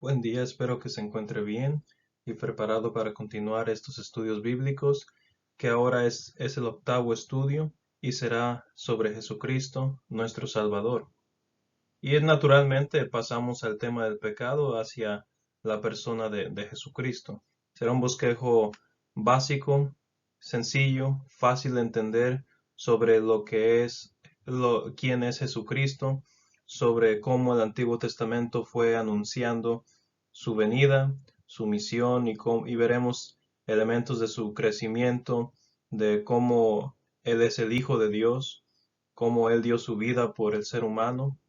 Buen día, espero que se encuentre bien y preparado para continuar estos estudios bíblicos, que ahora es el octavo estudio y será sobre Jesucristo, nuestro Salvador. Y naturalmente pasamos al tema del pecado hacia la persona de Jesucristo. Será un bosquejo básico, sencillo, fácil de entender sobre lo que es, quién es Jesucristo, sobre cómo el Antiguo Testamento fue anunciando su venida, su misión y veremos elementos de su crecimiento, de cómo Él es el Hijo de Dios, cómo Él dio su vida por el ser humano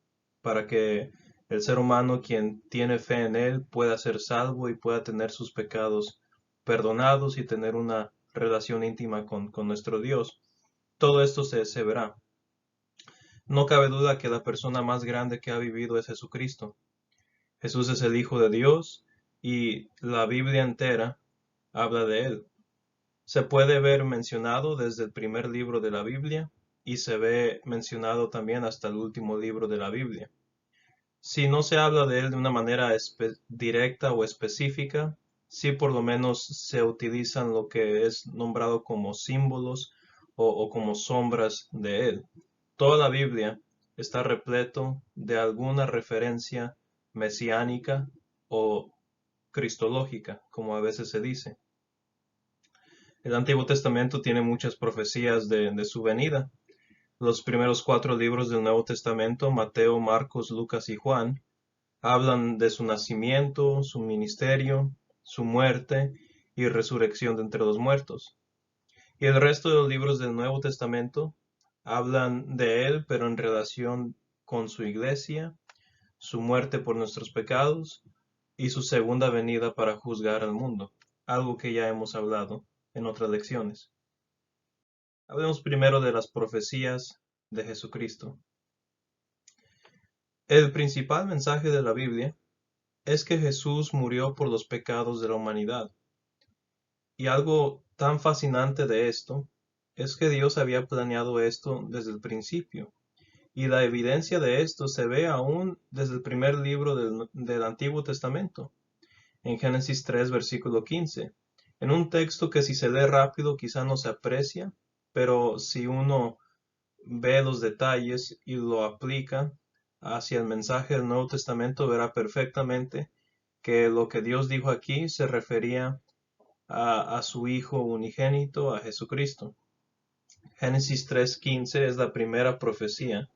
para que el ser humano, quien tiene fe en Él, pueda ser salvo y pueda tener sus pecados perdonados y tener una relación íntima con nuestro Dios. Todo esto se verá. No cabe duda que la persona más grande que ha vivido es Jesucristo. Jesús es el Hijo de Dios y la Biblia entera habla de Él. Se puede ver mencionado desde el primer libro de la Biblia y se ve mencionado también hasta el último libro de la Biblia. Si no se habla de él de una manera directa o específica, sí por lo menos se utilizan lo que es nombrado como símbolos o como sombras de él. Toda la Biblia está repleto de alguna referencia mesiánica o cristológica, como a veces se dice. El Antiguo Testamento tiene muchas profecías de su venida. Los primeros cuatro libros del Nuevo Testamento, Mateo, Marcos, Lucas y Juan, hablan de su nacimiento, su ministerio, su muerte y resurrección de entre los muertos. Y el resto de los libros del Nuevo Testamento hablan de él, pero en relación con su iglesia, su muerte por nuestros pecados y su segunda venida para juzgar al mundo, algo que ya hemos hablado en otras lecciones. Hablemos primero de las profecías de Jesucristo. El principal mensaje de la Biblia es que Jesús murió por los pecados de la humanidad. Y algo tan fascinante de esto es que Dios había planeado esto desde el principio. Y la evidencia de esto se ve aún desde el primer libro del Antiguo Testamento, en Génesis 3, versículo 15, en un texto que si se lee rápido quizá no se aprecia, pero si uno ve los detalles y lo aplica hacia el mensaje del Nuevo Testamento, verá perfectamente que lo que Dios dijo aquí se refería a su Hijo unigénito, a Jesucristo. Génesis 3:15 es la primera profecía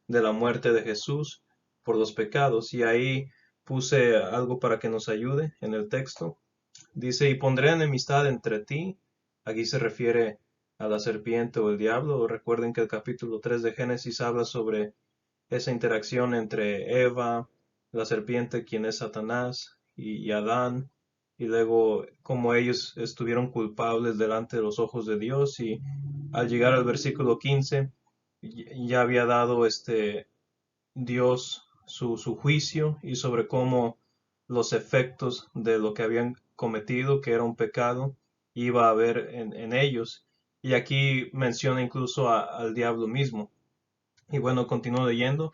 de la muerte de Jesús por los pecados, y ahí puse algo para que nos ayude en el texto. Dice, y pondré enemistad entre ti. Aquí se refiere a la serpiente o el diablo. Recuerden que el capítulo 3 de Génesis habla sobre esa interacción entre Eva, la serpiente, quien es Satanás, y Adán, y luego cómo ellos estuvieron culpables delante de los ojos de Dios, y al llegar al versículo 15, ya había dado Dios su juicio y sobre cómo los efectos de lo que habían cometido, que era un pecado, iba a haber en ellos. Y aquí menciona incluso al diablo mismo. Y bueno, continúo leyendo.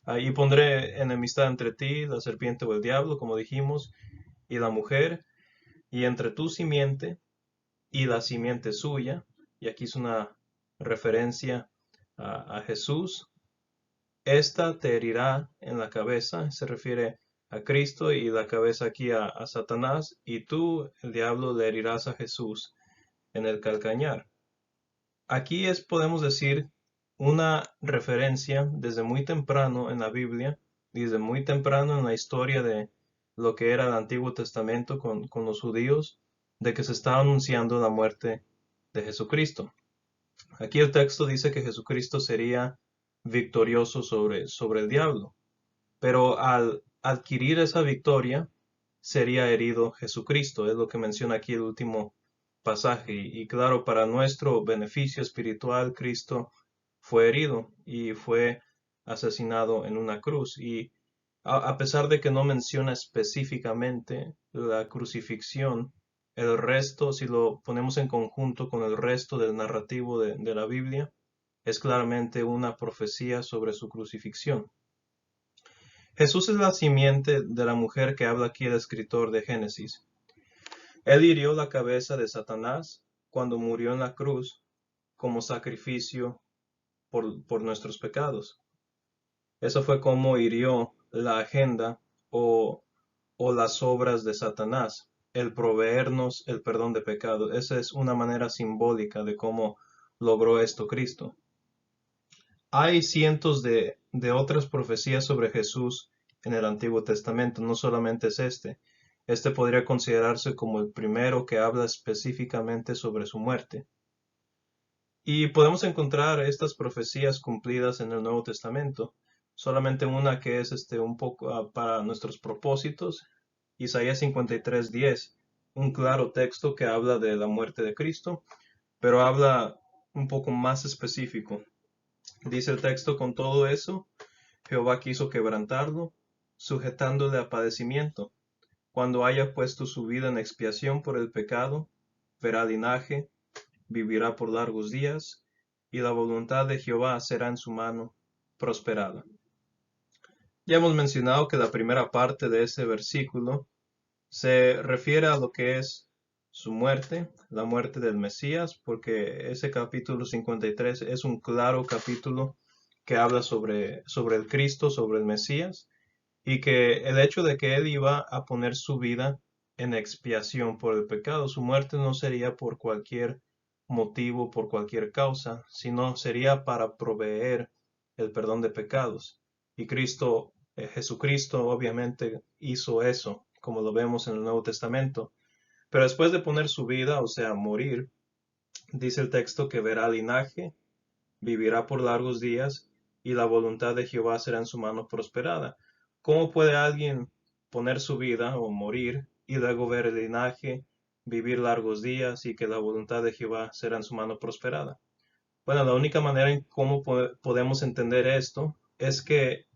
Ahí pondré enemistad entre ti, la serpiente o el diablo, como dijimos, y la mujer, y entre tu simiente y la simiente suya. Y aquí es una referencia a Jesús. Esta te herirá en la cabeza, se refiere a Cristo, y la cabeza aquí a Satanás, y tú, el diablo, le herirás a Jesús en el calcañar. Aquí podemos decir, una referencia desde muy temprano en la Biblia, desde muy temprano en la historia de lo que era el Antiguo Testamento con los judíos, de que se estaba anunciando la muerte de Jesucristo. Aquí el texto dice que Jesucristo sería victorioso sobre el diablo, pero al adquirir esa victoria sería herido Jesucristo, es lo que menciona aquí el último pasaje. Y claro, para nuestro beneficio espiritual, Cristo fue herido y fue asesinado en una cruz. Y a pesar de que no menciona específicamente la crucifixión, el resto, si lo ponemos en conjunto con el resto del narrativo de la Biblia, es claramente una profecía sobre su crucifixión. Jesús es la simiente de la mujer que habla aquí el escritor de Génesis. Él hirió la cabeza de Satanás cuando murió en la cruz como sacrificio por nuestros pecados. Eso fue como hirió la agenda o, o las obras de Satanás, el proveernos el perdón de pecados. Esa es una manera simbólica de cómo logró esto Cristo. Hay cientos de otras profecías sobre Jesús en el Antiguo Testamento, no solamente es este. Este podría considerarse como el primero que habla específicamente sobre su muerte. Y podemos encontrar estas profecías cumplidas en el Nuevo Testamento. Solamente una que es un poco para nuestros propósitos. Isaías 53:10, un claro texto que habla de la muerte de Cristo, pero habla un poco más específico. Dice el texto: con todo eso, Jehová quiso quebrantarlo, sujetándole a padecimiento. Cuando haya puesto su vida en expiación por el pecado, verá linaje, vivirá por largos días, y la voluntad de Jehová será en su mano prosperada. Ya hemos mencionado que la primera parte de ese versículo se refiere a lo que es su muerte, la muerte del Mesías, porque ese capítulo 53 es un claro capítulo que habla sobre el Cristo, sobre el Mesías, y que el hecho de que él iba a poner su vida en expiación por el pecado, su muerte no sería por cualquier motivo, por cualquier causa, sino sería para proveer el perdón de pecados. Y Jesucristo obviamente hizo eso, como lo vemos en el Nuevo Testamento. Pero después de poner su vida, o sea, morir, dice el texto que verá linaje, vivirá por largos días, y la voluntad de Jehová será en su mano prosperada. ¿Cómo puede alguien poner su vida o morir y luego ver el linaje, vivir largos días y que la voluntad de Jehová será en su mano prosperada? Bueno, la única manera en cómo podemos entender esto es que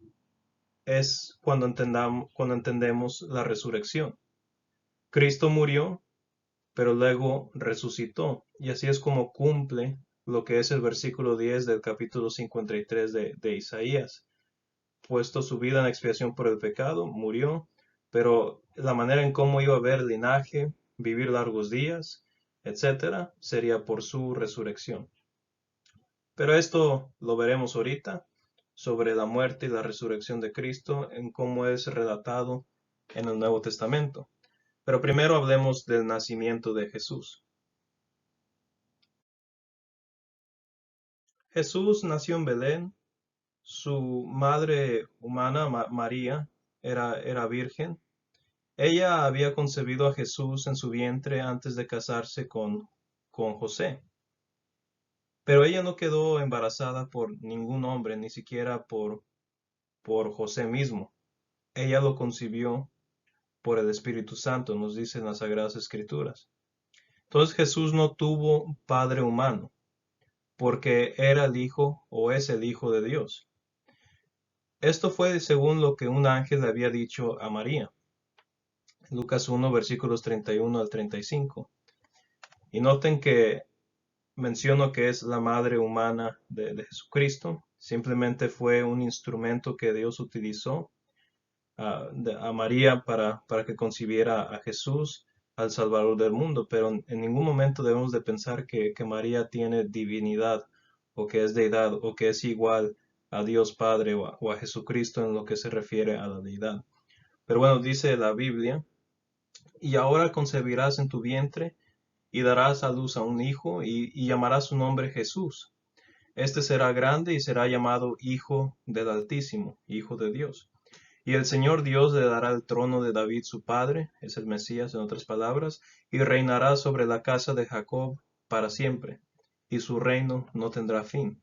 es cuando entendemos la resurrección. Cristo murió, pero luego resucitó. Y así es como cumple lo que es el versículo 10 del capítulo 53 de Isaías. Puesto su vida en expiación por el pecado, murió, pero la manera en cómo iba a ver linaje, vivir largos días, etcétera, sería por su resurrección. Pero esto lo veremos ahorita, sobre la muerte y la resurrección de Cristo, en cómo es relatado en el Nuevo Testamento. Pero primero hablemos del nacimiento de Jesús. Jesús nació en Belén. Su madre humana, María, era virgen. Ella había concebido a Jesús en su vientre antes de casarse con José. Pero ella no quedó embarazada por ningún hombre, ni siquiera por José mismo. Ella lo concibió por el Espíritu Santo, nos dicen las Sagradas Escrituras. Entonces Jesús no tuvo padre humano, porque era el Hijo o es el Hijo de Dios. Esto fue según lo que un ángel le había dicho a María. Lucas 1, versículos 31 al 35. Y noten que menciono que es la madre humana de Jesucristo. Simplemente fue un instrumento que Dios utilizó a María para que concibiera a Jesús, al Salvador del mundo. Pero en ningún momento debemos de pensar que María tiene divinidad o que es deidad o que es igual a Dios Padre o a Jesucristo en lo que se refiere a la deidad. Pero bueno, dice la Biblia: y ahora concebirás en tu vientre y darás a luz a un hijo y llamarás su nombre Jesús. Este será grande y será llamado Hijo del Altísimo, Hijo de Dios. Y el Señor Dios le dará el trono de David su padre, es el Mesías en otras palabras, y reinará sobre la casa de Jacob para siempre, y su reino no tendrá fin.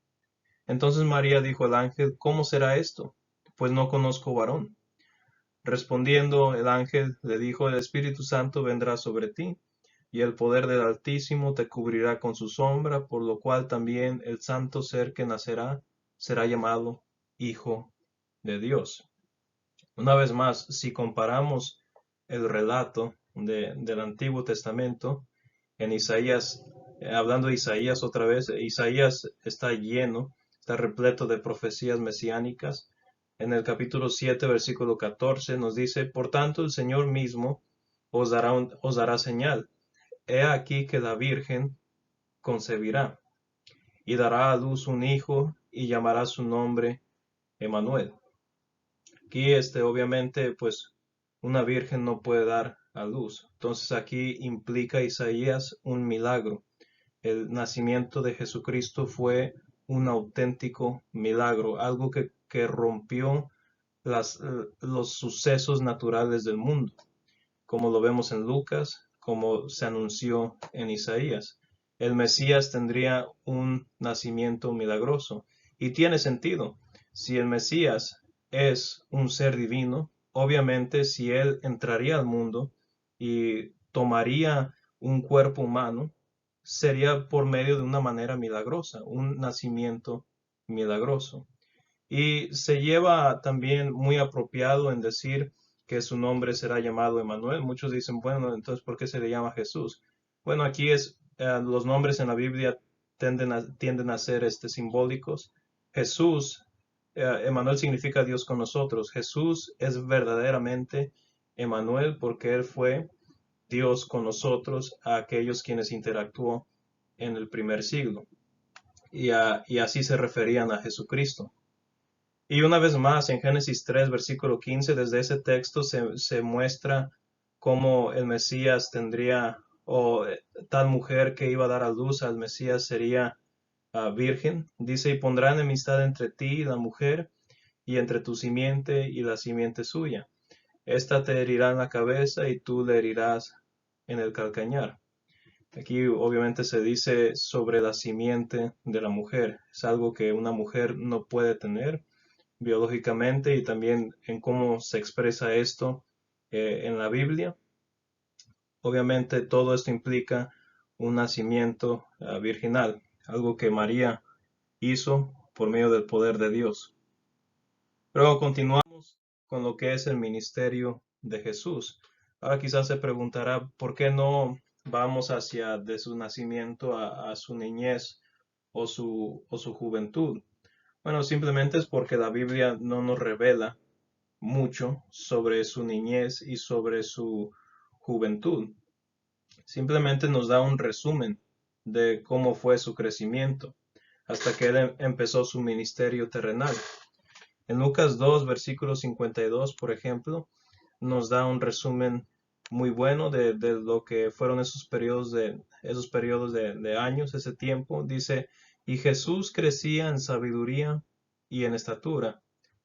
Entonces María dijo al ángel: ¿cómo será esto? Pues no conozco varón. Respondiendo el ángel le dijo: el Espíritu Santo vendrá sobre ti, y el poder del Altísimo te cubrirá con su sombra, por lo cual también el santo ser que nacerá será llamado Hijo de Dios. Una vez más, si comparamos el relato del Antiguo Testamento en Isaías, hablando de Isaías otra vez, Isaías está repleto de profecías mesiánicas, En el capítulo 7, versículo 14, nos dice, por tanto el Señor mismo os dará señal. He aquí que la Virgen concebirá y dará a luz un hijo y llamará su nombre Emmanuel. Aquí, obviamente, pues una virgen no puede dar a luz. Entonces aquí implica Isaías un milagro. El nacimiento de Jesucristo fue un auténtico milagro, algo que rompió los sucesos naturales del mundo, como lo vemos en Lucas, como se anunció en Isaías. El Mesías tendría un nacimiento milagroso y tiene sentido. Si el Mesías es un ser divino, obviamente si él entraría al mundo y tomaría un cuerpo humano, sería por medio de una manera milagrosa, un nacimiento milagroso. Y se lleva también muy apropiado en decir que su nombre será llamado Emmanuel. Muchos dicen, bueno, entonces, ¿por qué se le llama Jesús? Bueno, aquí los nombres en la Biblia tienden a ser simbólicos. Jesús, Emmanuel significa Dios con nosotros. Jesús es verdaderamente Emmanuel porque Él fue Dios con nosotros a aquellos quienes interactuó en el primer siglo. Y así se referían a Jesucristo. Y una vez más, en Génesis 3, versículo 15, desde ese texto se muestra cómo el Mesías tendría, o tal mujer que iba a dar a luz al Mesías sería virgen. Dice, y pondrá enemistad entre ti y la mujer, y entre tu simiente y la simiente suya. Esta te herirá en la cabeza y tú le herirás en el calcañar. Aquí obviamente se dice sobre la simiente de la mujer. Es algo que una mujer no puede tener biológicamente y también en cómo se expresa esto en la Biblia. Obviamente todo esto implica un nacimiento virginal, algo que María hizo por medio del poder de Dios. Luego continuamos con lo que es el ministerio de Jesús. Ahora quizás se preguntará por qué no vamos hacia de su nacimiento a su niñez o su juventud. Bueno, simplemente es porque la Biblia no nos revela mucho sobre su niñez y sobre su juventud. Simplemente nos da un resumen de cómo fue su crecimiento hasta que él empezó su ministerio terrenal. En Lucas 2, versículo 52, por ejemplo, nos da un resumen muy bueno de lo que fueron esos periodos de años, ese tiempo. Dice, y Jesús crecía en sabiduría y en estatura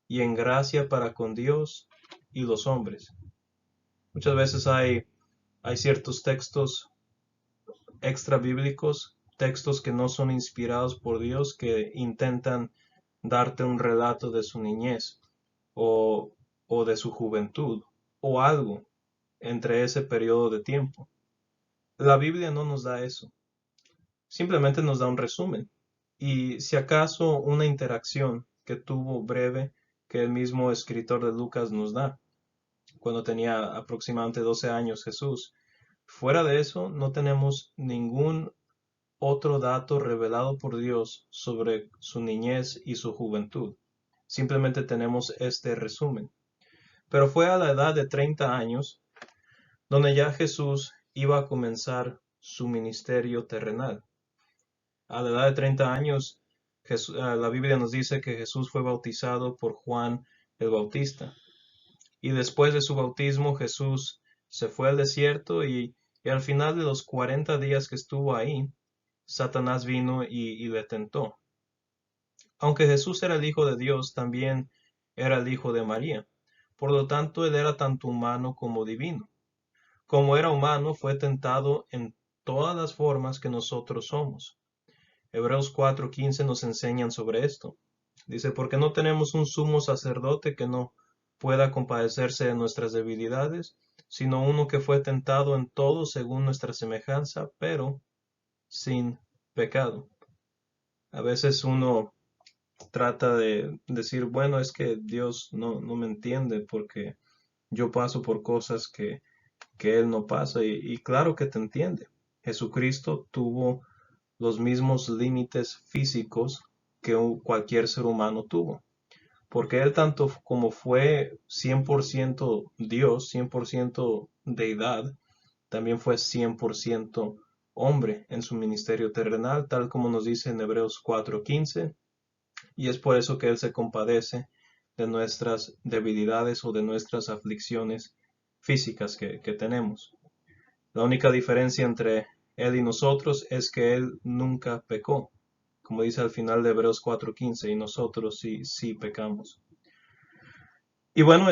y en gracia para con Dios y los hombres. Muchas veces hay ciertos textos extra bíblicos, textos que no son inspirados por Dios, que intentan darte un relato de su niñez o, o de su juventud o algo entre ese periodo de tiempo. La Biblia no nos da eso, simplemente nos da un resumen y si acaso una interacción que tuvo breve que el mismo escritor de Lucas nos da cuando tenía aproximadamente 12 años Jesús. Fuera de eso, no tenemos ningún otro dato revelado por Dios sobre su niñez y su juventud. Simplemente tenemos este resumen. Pero fue a la edad de 30 años donde ya Jesús iba a comenzar su ministerio terrenal. A la edad de 30 años, la Biblia nos dice que Jesús fue bautizado por Juan el Bautista. Y después de su bautismo, Jesús se fue al desierto y al final de los 40 días que estuvo ahí, Satanás vino y le tentó. Aunque Jesús era el Hijo de Dios, también era el Hijo de María. Por lo tanto, él era tanto humano como divino. Como era humano, fue tentado en todas las formas que nosotros somos. Hebreos 4:15 nos enseñan sobre esto. Dice, porque no tenemos un sumo sacerdote que no pueda compadecerse de nuestras debilidades, sino uno que fue tentado en todo según nuestra semejanza, pero sin pecado. A veces uno trata de decir, bueno, es que Dios no me entiende porque yo paso por cosas que Él no pasa y claro que te entiende. Jesucristo tuvo los mismos límites físicos que cualquier ser humano tuvo. porque él tanto como fue 100% Dios, 100% deidad, también fue 100% hombre en su ministerio terrenal, tal como nos dice en Hebreos 4:15, y es por eso que Él se compadece de nuestras debilidades o de nuestras aflicciones físicas que tenemos. La única diferencia entre Él y nosotros es que Él nunca pecó, como dice al final de Hebreos 4:15, y nosotros sí pecamos. Y bueno,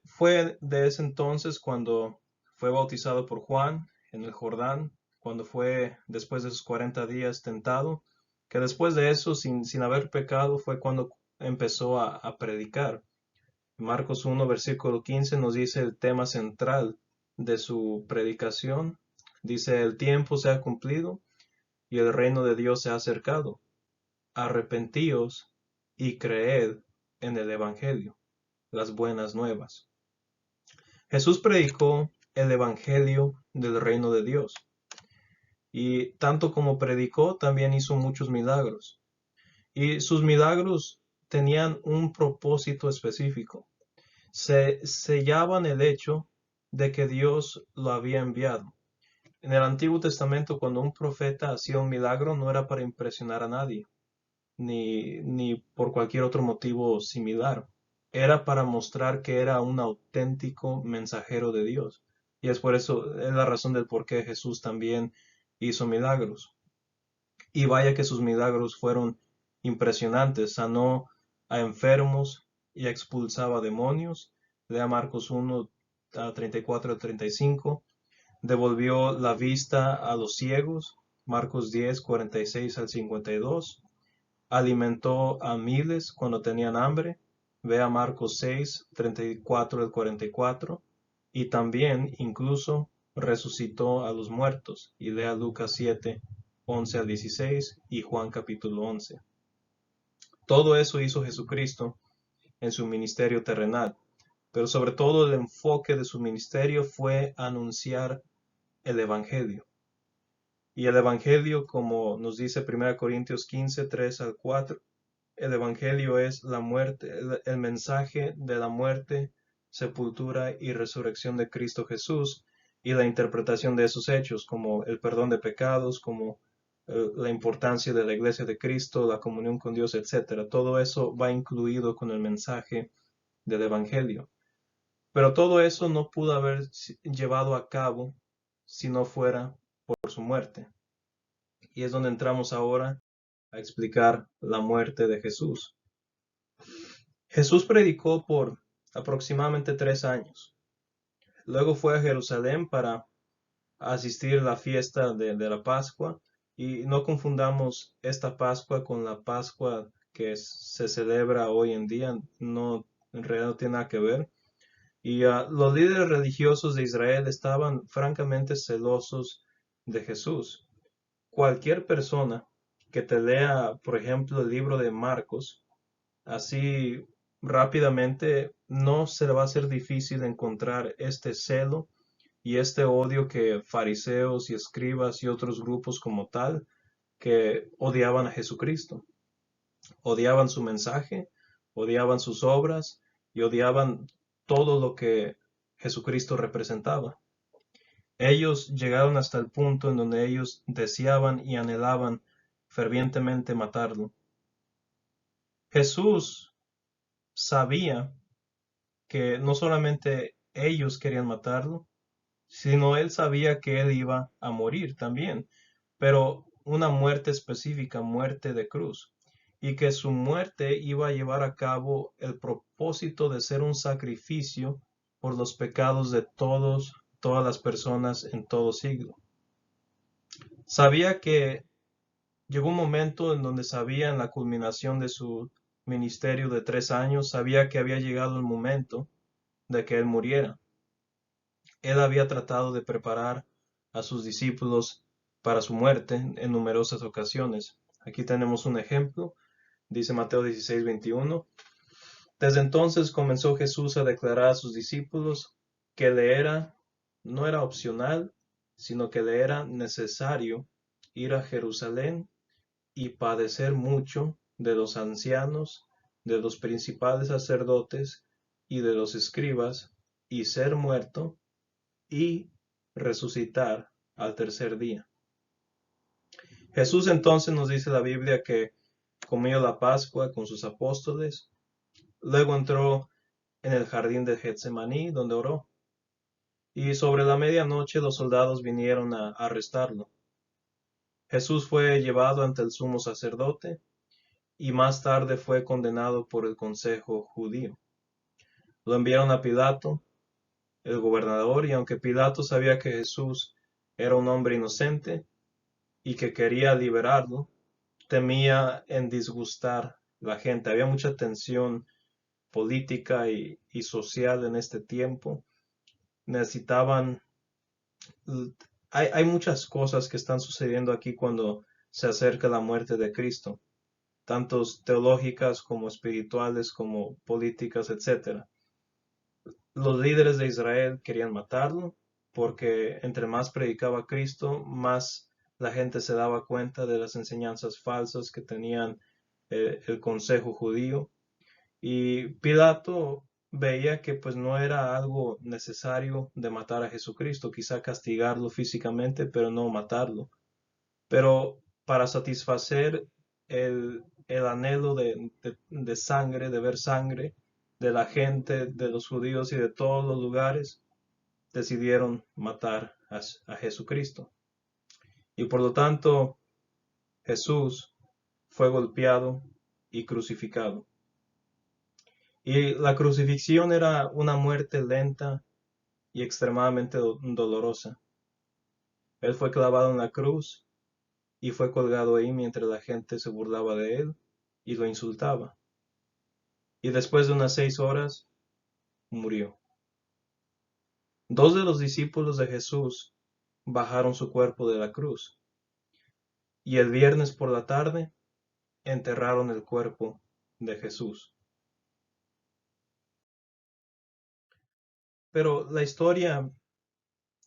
fue de ese entonces cuando fue bautizado por Juan en el Jordán, cuando fue después de sus 40 días tentado, que después de eso, sin haber pecado, fue cuando empezó a predicar. Marcos 1, versículo 15 nos dice el tema central de su predicación. Dice, el tiempo se ha cumplido y el reino de Dios se ha acercado. Arrepentíos y creed en el Evangelio, las buenas nuevas. Jesús predicó el Evangelio del reino de Dios y tanto como predicó, también hizo muchos milagros. Y sus milagros tenían un propósito específico. Se sellaban el hecho de que Dios lo había enviado. En el Antiguo Testamento, cuando un profeta hacía un milagro, no era para impresionar a nadie, ni por cualquier otro motivo similar. Era para mostrar que era un auténtico mensajero de Dios. Y es por eso, es la razón del por qué Jesús también hizo milagros. Y vaya que sus milagros fueron impresionantes. Sanó a enfermos y expulsaba demonios. Lea Marcos 1, 34 al 35. Devolvió la vista a los ciegos. Marcos 10, 46 al 52. Alimentó a miles cuando tenían hambre. Vea Marcos 6, 34 al 44. Y también incluso resucitó a los muertos. Y lea Lucas 7, 11 al 16 y Juan capítulo 11. Todo eso hizo Jesucristo en su ministerio terrenal, pero sobre todo el enfoque de su ministerio fue anunciar el Evangelio. Y el Evangelio, como nos dice 1 Corintios 15, 3 al 4, el Evangelio es la muerte, el mensaje de la muerte, sepultura y resurrección de Cristo Jesús y la interpretación de esos hechos, como el perdón de pecados, como la importancia de la iglesia de Cristo, la comunión con Dios, etcétera. Todo eso va incluido con el mensaje del Evangelio. Pero todo eso no pudo haber llevado a cabo si no fuera por su muerte. Y es donde entramos ahora a explicar la muerte de Jesús. Jesús predicó por aproximadamente 3 años. Luego fue a Jerusalén para asistir a la fiesta de la Pascua. Y no confundamos esta Pascua con la Pascua que se celebra hoy en día. No, en realidad no tiene nada que ver. Y los líderes religiosos de Israel estaban francamente celosos de Jesús. Cualquier persona que te lea, por ejemplo, el libro de Marcos, así rápidamente no se le va a hacer difícil encontrar este celo y este odio que fariseos y escribas y otros grupos como tal que odiaban a Jesucristo. Odiaban su mensaje, odiaban sus obras y odiaban todo lo que Jesucristo representaba. Ellos llegaron hasta el punto en donde ellos deseaban y anhelaban fervientemente matarlo. Jesús sabía que no solamente ellos querían matarlo, sino él sabía que él iba a morir también, pero una muerte específica, muerte de cruz, y que su muerte iba a llevar a cabo el propósito de ser un sacrificio por los pecados de todas las personas en todo siglo. Sabía que llegó un momento en donde sabía en la culminación de su ministerio de 3 años, sabía que había llegado el momento de que él muriera. Él había tratado de preparar a sus discípulos para su muerte en numerosas ocasiones. Aquí tenemos un ejemplo, dice Mateo 16, 21. Desde entonces comenzó Jesús a declarar a sus discípulos que no era opcional, sino que le era necesario ir a Jerusalén y padecer mucho de los ancianos, de los principales sacerdotes y de los escribas, y ser muerto, y resucitar al tercer día. Jesús entonces nos dice la Biblia que comió la Pascua con sus apóstoles, luego entró en el jardín de Getsemaní donde oró, y sobre la medianoche los soldados vinieron a arrestarlo. Jesús fue llevado ante el sumo sacerdote y más tarde fue condenado por el consejo judío. Lo enviaron a Pilato, el gobernador, y aunque Pilato sabía que Jesús era un hombre inocente y que quería liberarlo, temía en disgustar a la gente. Había mucha tensión política y social en este tiempo. Necesitaban... Hay muchas cosas que están sucediendo aquí cuando se acerca la muerte de Cristo, tanto teológicas como espirituales, como políticas, etc. Los líderes de Israel querían matarlo porque entre más predicaba Cristo, más la gente se daba cuenta de las enseñanzas falsas que tenían el consejo judío. Y Pilato veía que pues no era algo necesario de matar a Jesucristo, quizá castigarlo físicamente, pero no matarlo. Pero para satisfacer el anhelo de sangre, de ver sangre, de la gente, de los judíos y de todos los lugares, decidieron matar a Jesucristo. Y por lo tanto, Jesús fue golpeado y crucificado. Y la crucifixión era una muerte lenta y extremadamente dolorosa. Él fue clavado en la cruz y fue colgado ahí mientras la gente se burlaba de él y lo insultaba. Y después de unas 6 horas, murió. 2 de los discípulos de Jesús bajaron su cuerpo de la cruz, y el viernes por la tarde enterraron el cuerpo de Jesús. Pero la historia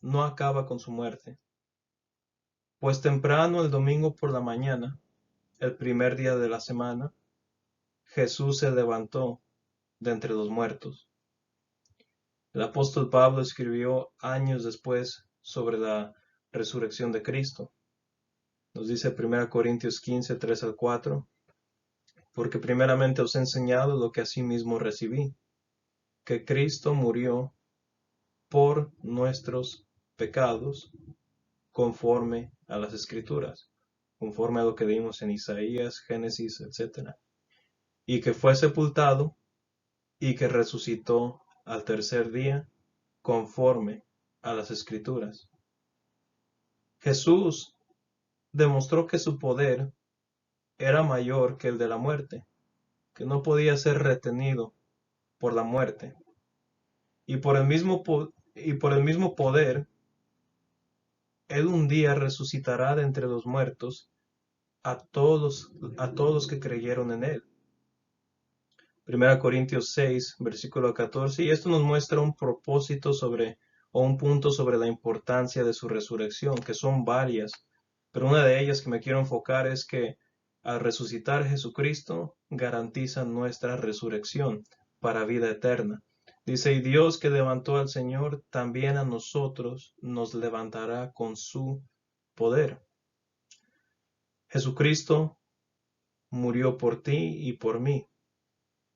no acaba con su muerte, pues temprano el domingo por la mañana, el primer día de la semana, Jesús se levantó de entre los muertos. El apóstol Pablo escribió años después sobre la resurrección de Cristo. Nos dice 1 Corintios 15, 3 al 4, porque primeramente os he enseñado lo que asimismo recibí, que Cristo murió por nuestros pecados conforme a las Escrituras, conforme a lo que vimos en Isaías, Génesis, etc. Y que fue sepultado y que resucitó al tercer día conforme a las Escrituras. Jesús demostró que su poder era mayor que el de la muerte, que no podía ser retenido por la muerte. Y por el mismo poder, Él un día resucitará de entre los muertos a todos los que creyeron en Él. 1 Corintios 6, versículo 14, y esto nos muestra un propósito o un punto sobre la importancia de su resurrección, que son varias, pero una de ellas que me quiero enfocar es que al resucitar Jesucristo garantiza nuestra resurrección para vida eterna. Dice, y Dios que levantó al Señor, también a nosotros nos levantará con su poder. Jesucristo murió por ti y por mí,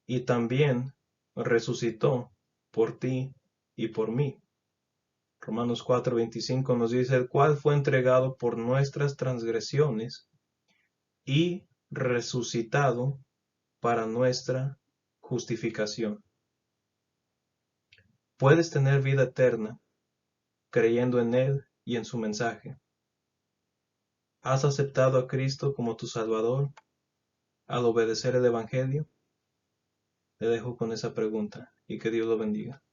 y también resucitó por ti y por mí. Romanos 4:25 nos dice, el cual fue entregado por nuestras transgresiones y resucitado para nuestra justificación. Puedes tener vida eterna creyendo en Él y en su mensaje. ¿Has aceptado a Cristo como tu Salvador al obedecer el Evangelio? Te dejo con esa pregunta y que Dios lo bendiga.